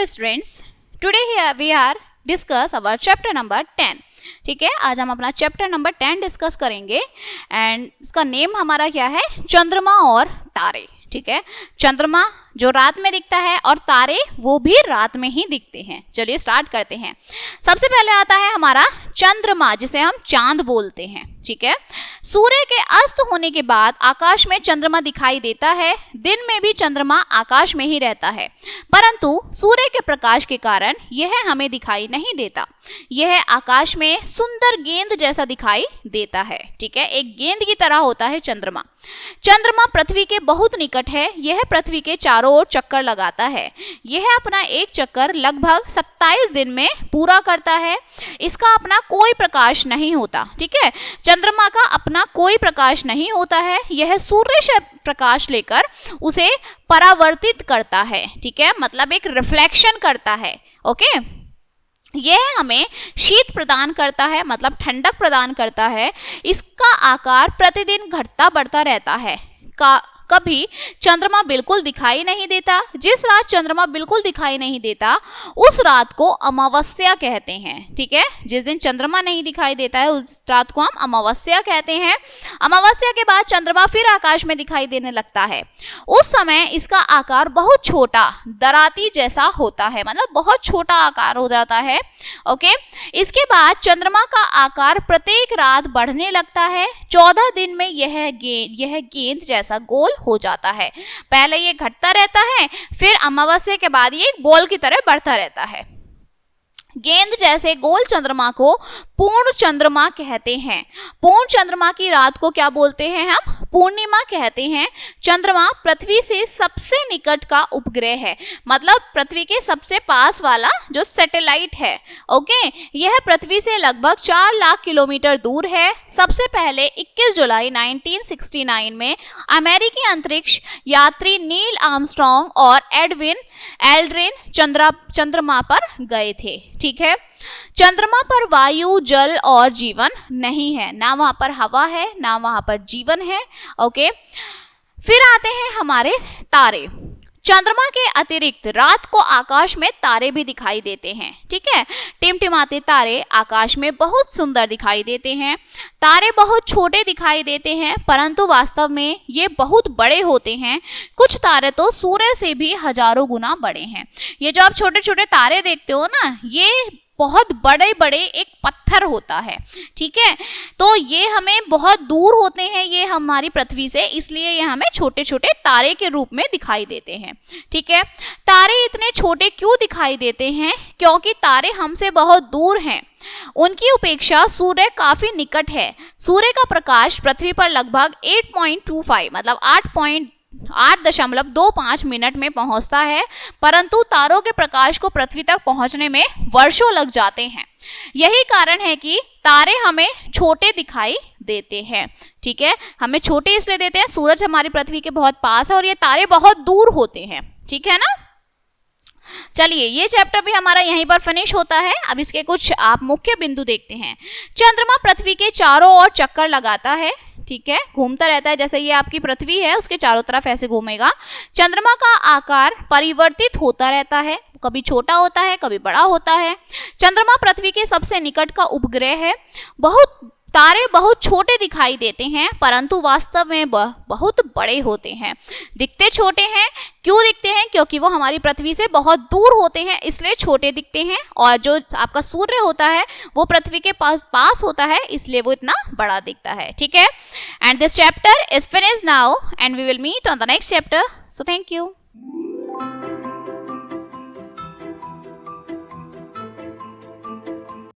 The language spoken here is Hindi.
Hello students, today we are discuss our chapter number 10। ठीक है, आज हम अपना चैप्टर नंबर 10 डिस्कस करेंगे एंड इसका नेम हमारा क्या है? चंद्रमा और तारे। ठीक है, चंद्रमा जो रात में दिखता है और तारे वो भी रात में ही दिखते हैं। चलिए स्टार्ट करते हैं। सबसे पहले आता है हमारा चंद्रमा, जिसे हम चांद बोलते हैं। ठीक है, सूर्य के अस्त होने के बाद आकाश में चंद्रमा दिखाई देता है। दिन में भी चंद्रमा आकाश में ही रहता है, परंतु सूर्य के प्रकाश के कारण यह हमें दिखाई नहीं देता। यह आकाश में सुंदर गेंद जैसा दिखाई देता है। ठीक है, एक गेंद की तरह होता है चंद्रमा। चंद्रमा पृथ्वी के बहुत निकट है। यह पृथ्वी के चारों ओर चक्कर लगाता है। यह अपना एक चक्कर लगभग 27 दिन में पूरा करता है। इसका अपना कोई प्रकाश नहीं होता। ठीक है, चंद्रमा का अपना कोई प्रकाश नहीं होता है। यह सूर्य से प्रकाश लेकर उसे परावर्तित करता है। ठीक है, मतलब एक रिफ्लेक्शन करता है। ओके, यह हमें शीत प्रदान करता है, मतलब ठंडक प्रदान करता है। इसका आकार प्रतिदिन घटता बढ़ता रहता है। कभी चंद्रमा बिल्कुल दिखाई नहीं देता। जिस रात चंद्रमा बिल्कुल दिखाई नहीं देता उस रात को अमावस्या कहते हैं। ठीक है, जिस दिन चंद्रमा नहीं दिखाई देता है उस रात को हम अमावस्या कहते हैं। अमावस्या के बाद चंद्रमा फिर आकाश में दिखाई देने लगता है। उस समय इसका आकार बहुत छोटा दराती जैसा होता है, मतलब बहुत छोटा आकार हो जाता है। ओके, इसके बाद चंद्रमा का आकार प्रत्येक रात बढ़ने लगता है। 14 दिन में यह गेंद जैसा गोल हो जाता है। पहले ये घटता रहता है, फिर अमावस्या के बाद ये एक बॉल की तरह बढ़ता रहता है। गेंद जैसे गोल चंद्रमा को पूर्ण चंद्रमा कहते हैं। पूर्ण चंद्रमा की रात को क्या बोलते हैं? हम पूर्णिमा कहते हैं। चंद्रमा पृथ्वी से सबसे निकट का उपग्रह है, मतलब पृथ्वी के सबसे पास वाला जो सैटेलाइट है। ओके, यह पृथ्वी से लगभग 4 लाख किलोमीटर दूर है। सबसे पहले 21 जुलाई 1969 में अमेरिकी अंतरिक्ष यात्री नील आर्मस्ट्रॉन्ग और एडविन एल्ड्रिन चंद्रमा पर गए थे। ठीक है, चंद्रमा पर वायु, जल और जीवन नहीं है। ना वहां पर हवा है, ना वहां पर जीवन है। ओके, फिर आते हैं हमारे तारे। चंद्रमा के अतिरिक्त रात को आकाश में तारे भी दिखाई देते हैं। ठीक है, टिमटिमाते तारे आकाश में बहुत सुंदर दिखाई देते हैं। तारे बहुत छोटे दिखाई देते हैं, परंतु वास्तव में ये बहुत बड़े होते हैं। कुछ तारे तो सूर्य से भी हजारों गुना बड़े हैं। ये जो आप छोटे छोटे तारे देखते हो ना, ये बहुत बड़े बड़े एक पत्थर होता है। ठीक है, तो ये हमें बहुत दूर होते हैं, ये हमारी पृथ्वी से, इसलिए ये हमें छोटे छोटे तारे के रूप में दिखाई देते हैं। ठीक है, तारे इतने छोटे क्यों दिखाई देते हैं? क्योंकि तारे हमसे बहुत दूर हैं। उनकी उपेक्षा सूर्य काफी निकट है। सूर्य का प्रकाश पृथ्वी पर लगभग 8.25 मतलब 8.25 मिनट में पहुंचता है, परंतु तारों के प्रकाश को पृथ्वी तक पहुंचने में वर्षों लग जाते हैं। यही कारण है कि तारे हमें छोटे दिखाई देते हैं। ठीक है, हमें छोटे इसलिए देते हैं, सूरज हमारी पृथ्वी के बहुत पास है और ये तारे बहुत दूर होते हैं। ठीक है ना। चलिए, ये चैप्टर भी हमारा यहीं पर फिनिश होता है। अब इसके कुछ आप मुख्य बिंदु देखते हैं। चंद्रमा पृथ्वी के चारों ओर चक्कर लगाता है। ठीक है, घूमता रहता है, जैसे ये आपकी पृथ्वी है उसके चारों तरफ ऐसे घूमेगा। चंद्रमा का आकार परिवर्तित होता रहता है, कभी छोटा होता है, कभी बड़ा होता है। चंद्रमा पृथ्वी के सबसे निकट का उपग्रह है। तारे बहुत छोटे दिखाई देते हैं, परंतु वास्तव में बहुत बड़े होते हैं। दिखते छोटे हैं, क्यों दिखते हैं? क्योंकि वो हमारी पृथ्वी से बहुत दूर होते हैं, इसलिए छोटे दिखते हैं। और जो आपका सूर्य होता है वो पृथ्वी के पास होता है, इसलिए वो इतना बड़ा दिखता है। ठीक है, and this chapter is finished now and we will meet on the next chapter. So thank you.